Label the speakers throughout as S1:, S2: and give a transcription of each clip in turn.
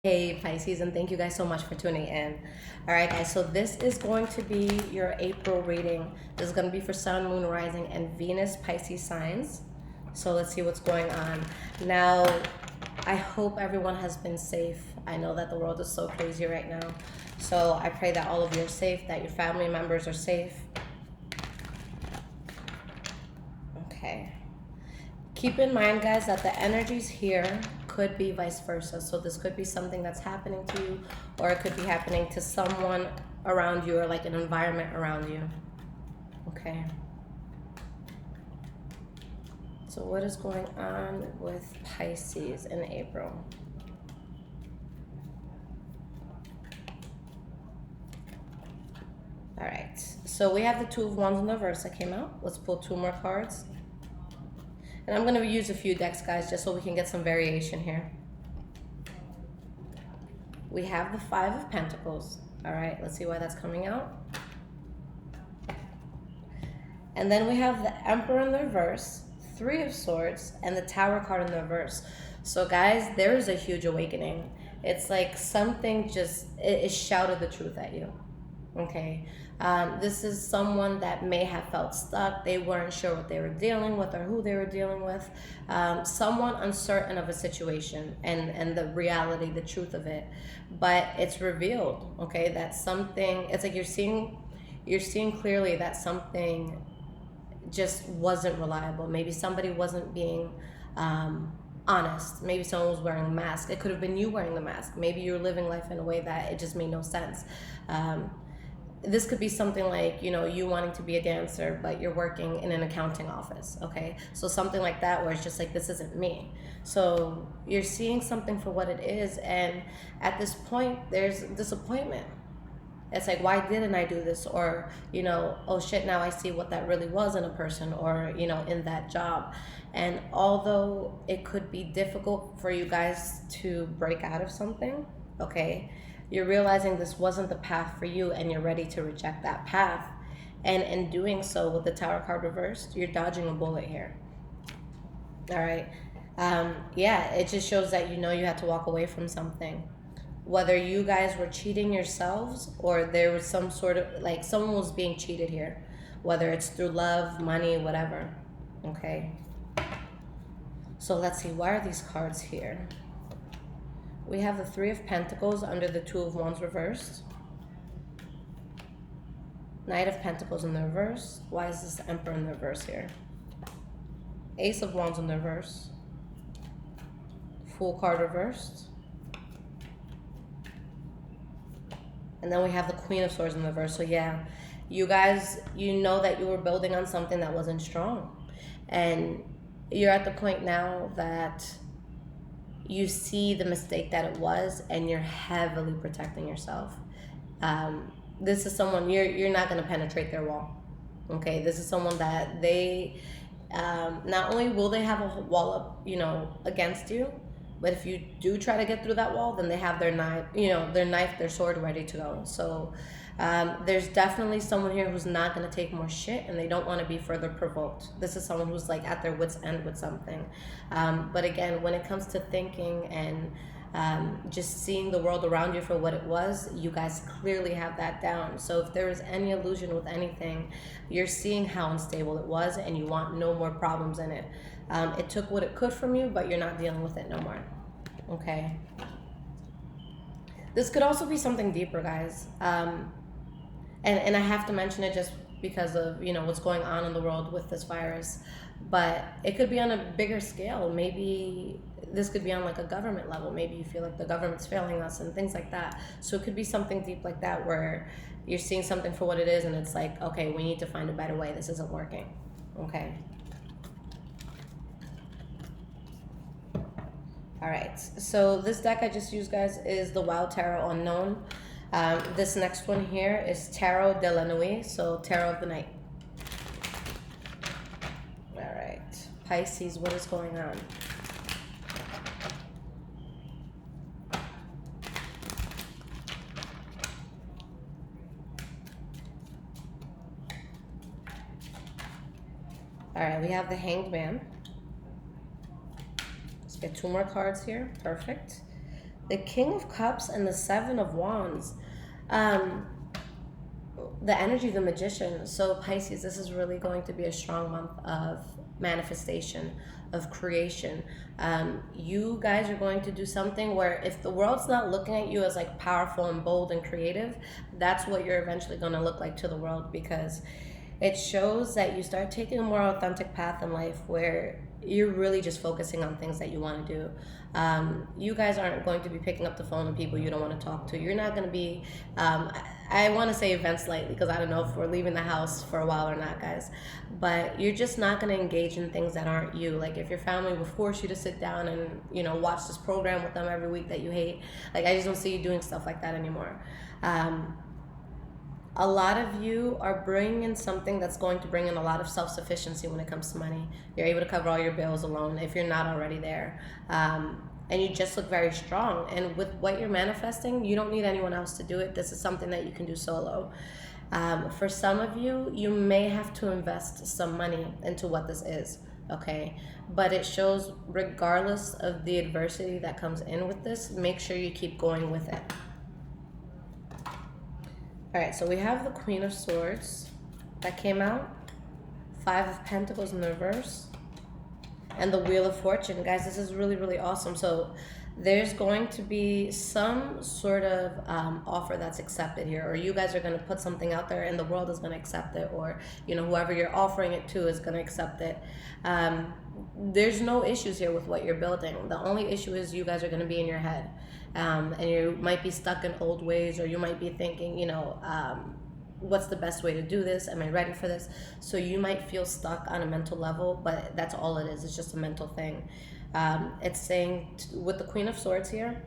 S1: Hey Pisces, and thank you guys so much for tuning in. All right, guys, so this is going to be your April reading. This is going to be for Sun, Moon, Rising, and Venus Pisces signs. So let's see what's going on. Now, I hope everyone has been safe. I know that the world is so crazy right now. So I pray that all of you are safe, that your family members are safe. Okay. Keep in mind, guys, that the energies here could be vice versa. So this could be something that's happening to you, or it could be happening to someone around you, or like an environment around you. Okay. So what is going on with Pisces in April? All right. So we have the Two of Wands in the reverse that came out. Let's pull two more cards. And I'm going to use a few decks, guys, just so we can get some variation here. We have the Five of Pentacles. All right, let's see why that's coming out. And then we have the Emperor in the reverse, Three of Swords, and the Tower card in the reverse. So, guys, there is a huge awakening. It's like something just, it shouted the truth at you. Okay. This is someone that may have felt stuck. They weren't sure what they were dealing with or who they were dealing with. Someone uncertain of a situation and the reality, the truth of it. But it's revealed, okay, that something, it's like you're seeing clearly that something just wasn't reliable. Maybe somebody wasn't being honest. Maybe someone was wearing a mask. It could have been you wearing the mask. Maybe you were living life in a way that it just made no sense. This could be something like, you know, you wanting to be a dancer, but you're working in an accounting office, okay? So something like that where it's just like, this isn't me. So you're seeing something for what it is, and at this point, there's disappointment. It's like, why didn't I do this? Or, you know, oh shit, now I see what that really was in a person, or, you know, in that job. And although it could be difficult for you guys to break out of something, okay, you're realizing this wasn't the path for you, and you're ready to reject that path. And in doing so, with the Tower card reversed, you're dodging a bullet here. All right. Yeah, it just shows that you know you had to walk away from something. Whether you guys were cheating yourselves, or there was some sort of, like, someone was being cheated here, whether it's through love, money, whatever. Okay. So let's see, why are these cards here? We have the Three of Pentacles under the Two of Wands reversed. Knight of Pentacles in the reverse. Why is this Emperor in the reverse here? Ace of Wands in the reverse. Fool card reversed. And then we have the Queen of Swords in the reverse. So yeah, you guys, you know that you were building on something that wasn't strong. And you're at the point now that you see the mistake that it was, and you're heavily protecting yourself. This is someone, you're not going to penetrate their wall. Okay, this is someone that they, not only will they have a wall up, you know, against you, but if you do try to get through that wall, then they have their knife, you know, their sword ready to go. So there's definitely someone here who's not going to take more shit, and they don't want to be further provoked. This is someone who's like at their wits' end with something. But again, when it comes to thinking and just seeing the world around you for what it was, you guys clearly have that down. So if there is any illusion with anything, you're seeing how unstable it was, and you want no more problems in it. It took what it could from you, but you're not dealing with it no more. Okay. This could also be something deeper, guys. And I have to mention it just because of, you know, what's going on in the world with this virus. But it could be on a bigger scale. Maybe this could be on like a government level. Maybe you feel like the government's failing us and things like that. So it could be something deep like that, where you're seeing something for what it is, and it's like, okay, we need to find a better way. This isn't working. Okay. All right, so this deck I just used, guys, is the Wild Tarot Unknown. This next one here is Tarot de la Nuit, so Tarot of the Night. All right, Pisces, what is going on? All right, we have the Hanged Man. Get two more cards here. Perfect. the King of Cups and the Seven of Wands. Um, the energy of the Magician. So Pisces, this is really going to be a strong month of manifestation, of creation. You guys are going to do something where if the world's not looking at you as like powerful and bold and creative, that's what you're eventually going to look like to the world, because it shows that you start taking a more authentic path in life where you're really just focusing on things that you want to do. You guys aren't going to be picking up the phone to people you don't want to talk to. You're not going to be, I want to say events lightly because I don't know if we're leaving the house for a while or not, guys. But you're just not going to engage in things that aren't you. Like if your family would force you to sit down and, watch this program with them every week that you hate, like I just don't see you doing stuff like that anymore. A lot of you are bringing in something that's going to bring in a lot of self-sufficiency when it comes to money. You're able to cover all your bills alone if you're not already there. And you just look very strong. And with what you're manifesting, you don't need anyone else to do it. This is something that you can do solo. For some of you, you may have to invest some money into what this is, okay? But it shows regardless of the adversity that comes in with this, make sure you keep going with it. All right, so we have the Queen of Swords that came out, Five of Pentacles in the reverse, and the Wheel of Fortune. Guys, this is really, really awesome. So there's going to be some sort of offer that's accepted here, or you guys are going to put something out there and the world is going to accept it, or whoever you're offering it to is going to accept it. There's no issues here with what you're building. The only issue is you guys are going to be in your head. And you might be stuck in old ways, or you might be thinking, what's the best way to do this? Am I ready for this? So you might feel stuck on a mental level, but that's all it is. It's just a mental thing. It's saying with the Queen of Swords here,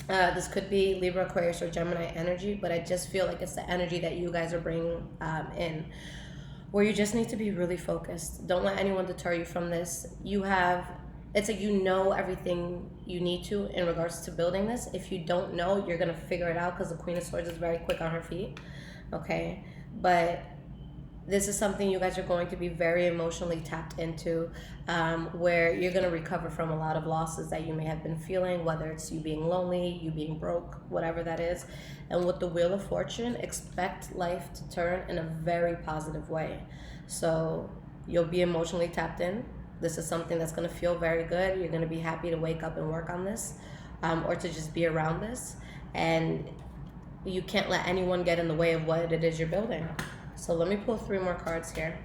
S1: this could be Libra, Aquarius, or Gemini energy, but I just feel like it's the energy that you guys are bringing in, where you just need to be really focused. Don't let anyone deter you from this. It's like everything you need to in regards to building this. If you don't know, you're going to figure it out, because the Queen of Swords is very quick on her feet, okay? But this is something you guys are going to be very emotionally tapped into, where you're going to recover from a lot of losses that you may have been feeling, whether it's you being lonely, you being broke, whatever that is. And with the Wheel of Fortune, expect life to turn in a very positive way. So you'll be emotionally tapped in. This is something that's going to feel very good. You're going to be happy to wake up and work on this, or to just be around this. And you can't let anyone get in the way of what it is you're building. So let me pull 3 more cards here.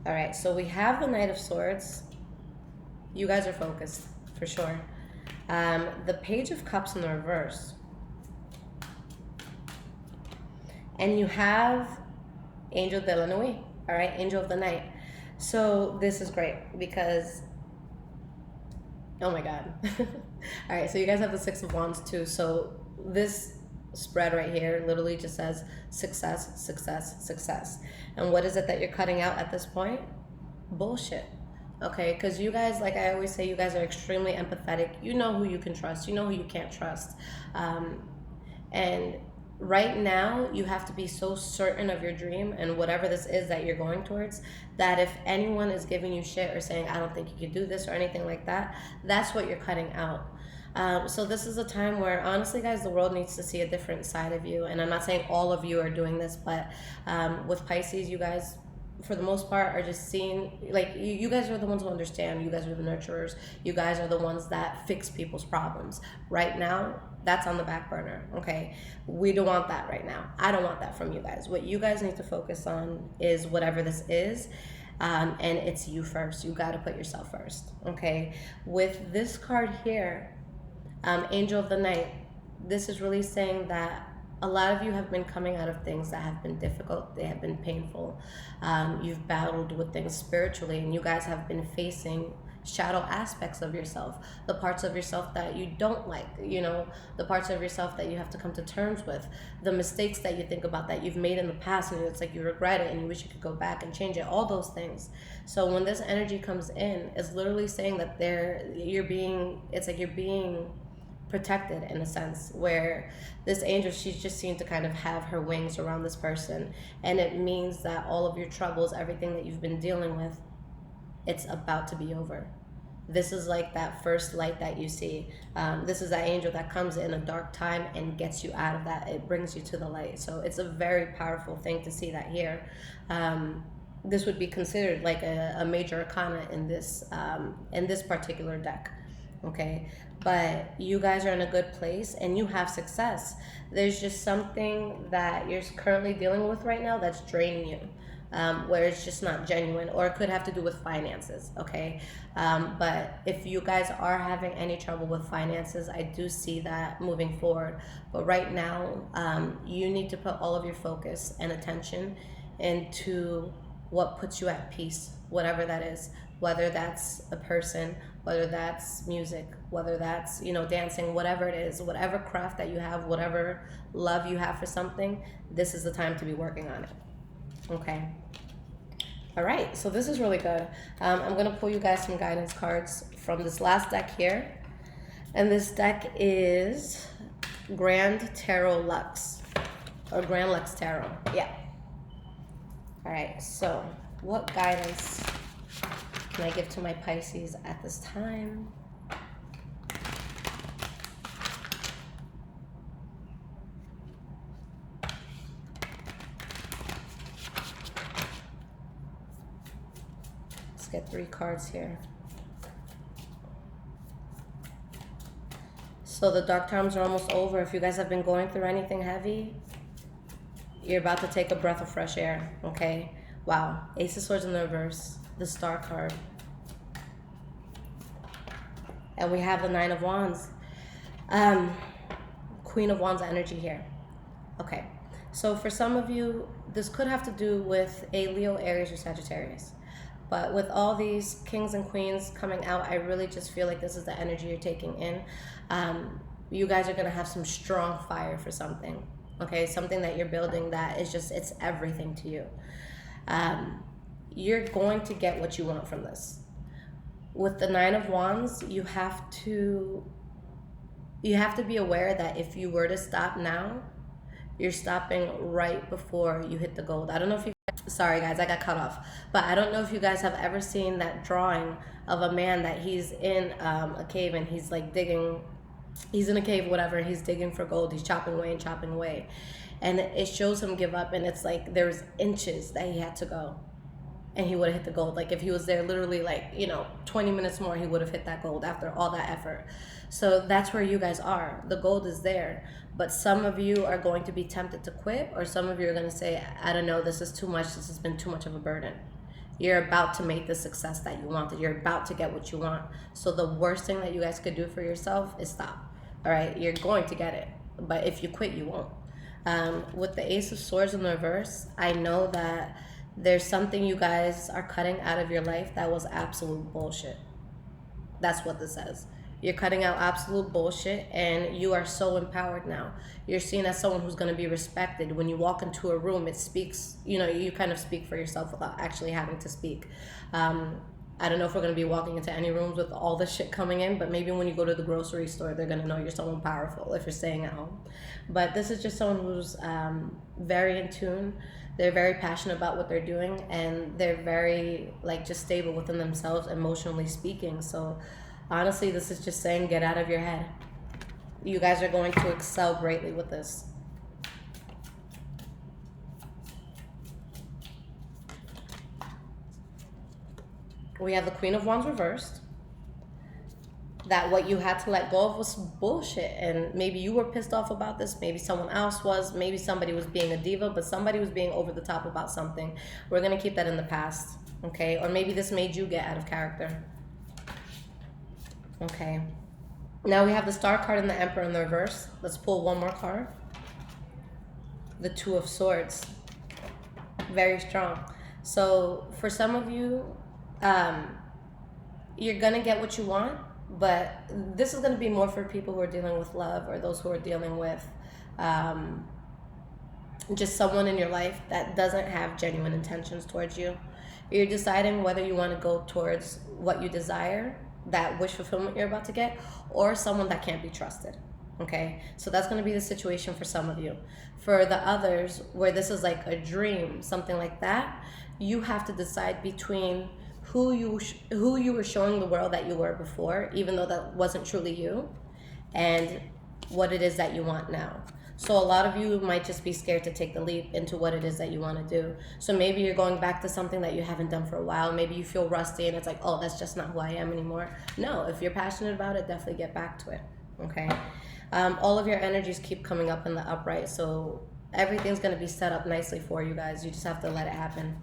S1: All right, so we have the Knight of Swords. You guys are focused, for sure. The Page of Cups in the reverse. And you have Angel de la Nuit, all right, Angel of the Night. So this is great because, oh my God. All right, so you guys have the Six of Wands too. So this spread right here literally just says success, success, success. And what is it that you're cutting out at this point? Bullshit. Okay, because you guys, like I always say, you guys are extremely empathetic. You know who you can trust. You know who you can't trust. And right now, you have to be so certain of your dream and whatever this is that you're going towards, that if anyone is giving you shit or saying, I don't think you can do this or anything like that, that's what you're cutting out. So this is a time where, honestly, guys, the world needs to see a different side of you. And I'm not saying all of you are doing this, but with Pisces, you guys, for the most part, are just seeing, like, you guys are the ones who understand. You guys are the nurturers. You guys are the ones that fix people's problems. Right now, that's on the back burner, okay? We don't want that right now. I don't want that from you guys. What you guys need to focus on is whatever this is, and it's you first. You got to put yourself first, okay? With this card here, Angel of the Night, this is really saying that a lot of you have been coming out of things that have been difficult. They have been painful. You've battled with things spiritually, and you guys have been facing shadow aspects of yourself, the parts of yourself that you don't like, the parts of yourself that you have to come to terms with, the mistakes that you think about that you've made in the past, and it's like you regret it and you wish you could go back and change it, all those things. So when this energy comes in, it's literally saying that you're being protected in a sense, where this angel, she's just seen to kind of have her wings around this person, and it means that all of your troubles, everything that you've been dealing with, it's about to be over. This is like that first light that you see. This is that angel that comes in a dark time and gets you out of that. It brings you to the light. So it's a very powerful thing to see that here. This would be considered like a major arcana in this particular deck. Okay, but you guys are in a good place and you have success. There's just something that you're currently dealing with right now that's draining you. Where it's just not genuine, or it could have to do with finances, okay? But if you guys are having any trouble with finances, I do see that moving forward. But right now, you need to put all of your focus and attention into what puts you at peace, whatever that is, whether that's a person, whether that's music, whether that's, dancing, whatever it is, whatever craft that you have, whatever love you have for something, this is the time to be working on it. Okay. All right. So this is really good. I'm going to pull you guys some guidance cards from this last deck here. And this deck is Grand Tarot Lux. Or Grand Lux Tarot. Yeah. All right. So what guidance can I give to my Pisces at this time? Get 3 cards here. So the dark times are almost over. If you guys have been going through anything heavy, you're about to take a breath of fresh air, okay? Wow. Ace of Swords in the reverse, the Star card. And we have the Nine of Wands. Queen of Wands energy here. Okay. So for some of you, this could have to do with a Leo, Aries, or Sagittarius. But with all these kings and queens coming out, I really just feel like this is the energy you're taking in. You guys are going to have some strong fire for something, okay? Something that you're building that is just, it's everything to you. You're going to get what you want from this. With the Nine of Wands, you have to be aware that if you were to stop now, you're stopping right before you hit the gold. I don't know if you... Sorry guys, I got cut off. But I don't know if you guys have ever seen that drawing of a man that he's in a cave and he's like digging. He's in a cave, whatever, and he's digging for gold. He's chopping away and chopping away. And it shows him give up, and it's like there's inches that he had to go. And he would have hit the gold. Like if he was there literally 20 minutes more, he would have hit that gold after all that effort. So that's where you guys are. The gold is there. But some of you are going to be tempted to quit, or some of you are going to say, I don't know, this is too much. This has been too much of a burden. You're about to make the success that you wanted. You're about to get what you want. So the worst thing that you guys could do for yourself is stop. All right? You're going to get it. But if you quit, you won't. With the Ace of Swords in the reverse, I know that there's something you guys are cutting out of your life that was absolute bullshit. That's what this says. You're cutting out absolute bullshit, and you are so empowered now. You're seen as someone who's going to be respected. When you walk into a room, it speaks, you kind of speak for yourself without actually having to speak. I don't know if we're going to be walking into any rooms with all this shit coming in, but maybe when you go to the grocery store, they're going to know you're someone powerful if you're staying at home. But this is just someone who's very in tune. They're very passionate about what they're doing, and they're very just stable within themselves, emotionally speaking. So honestly, this is just saying get out of your head. You guys are going to excel greatly with this. We have the Queen of Wands reversed. That what you had to let go of was bullshit, and maybe you were pissed off about this, maybe someone else was, maybe somebody was being a diva, but somebody was being over the top about something. We're going to keep that in the past, okay? Or maybe this made you get out of character. Okay. Now we have the Star card and the Emperor in the reverse. Let's pull one more card. The Two of Swords. Very strong. So for some of you, you're going to get what you want, but this is going to be more for people who are dealing with love, or those who are dealing with just someone in your life that doesn't have genuine intentions towards you. You're deciding whether you want to go towards what you desire, that wish fulfillment you're about to get, or someone that can't be trusted. Okay, so that's going to be the situation for some of you. For the others, where this is like a dream, something like that, you have to decide between who you were showing the world that you were before, even though that wasn't truly you, and what it is that you want now. So a lot of you might just be scared to take the leap into what it is that you want to do. So maybe you're going back to something that you haven't done for a while. Maybe you feel rusty and it's like, oh, that's just not who I am anymore. No, if you're passionate about it, definitely get back to it. Okay. All of your energies keep coming up in the upright, so everything's going to be set up nicely for you guys. You just have to let it happen.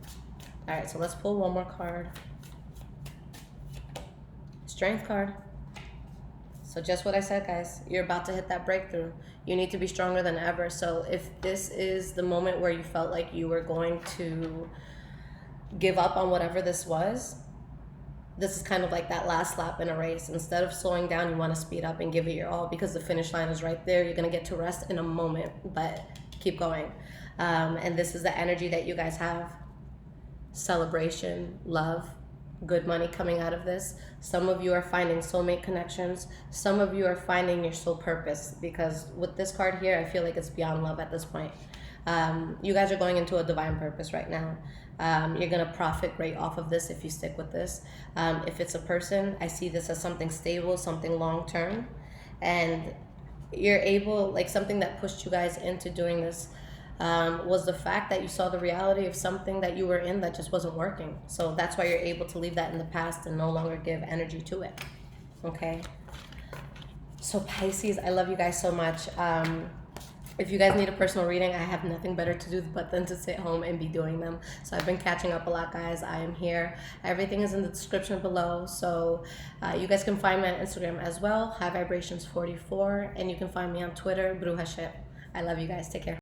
S1: All right, so let's pull one more card. Strength card. So just what I said, guys, you're about to hit that breakthrough. You need to be stronger than ever. So if this is the moment where you felt like you were going to give up on whatever this was, this is kind of like that last lap in a race. Instead of slowing down, you want to speed up and give it your all, because the finish line is right there. You're going to get to rest in a moment, but keep going. And this is the energy that you guys have. Celebration, love, good money coming out of this. Some of you are finding soulmate connections. Some of you are finding your soul purpose, because with this card here, I feel like it's beyond love at this point. You guys are going into a divine purpose right now. You're going to profit great off of this if you stick with this. If it's a person, I see this as something stable, something long-term. And you're able, like something that pushed you guys into doing this was the fact that you saw the reality of something that you were in that just wasn't working. So that's why you're able to leave that in the past and no longer give energy to it. Okay? So Pisces, I love you guys so much. If you guys need a personal reading, I have nothing better to do but than to sit home and be doing them. So I've been catching up a lot, guys. I am here. Everything is in the description below. So you guys can find me on Instagram as well, High Vibrations 44, and you can find me on Twitter, Bruja Ship. I love you guys. Take care.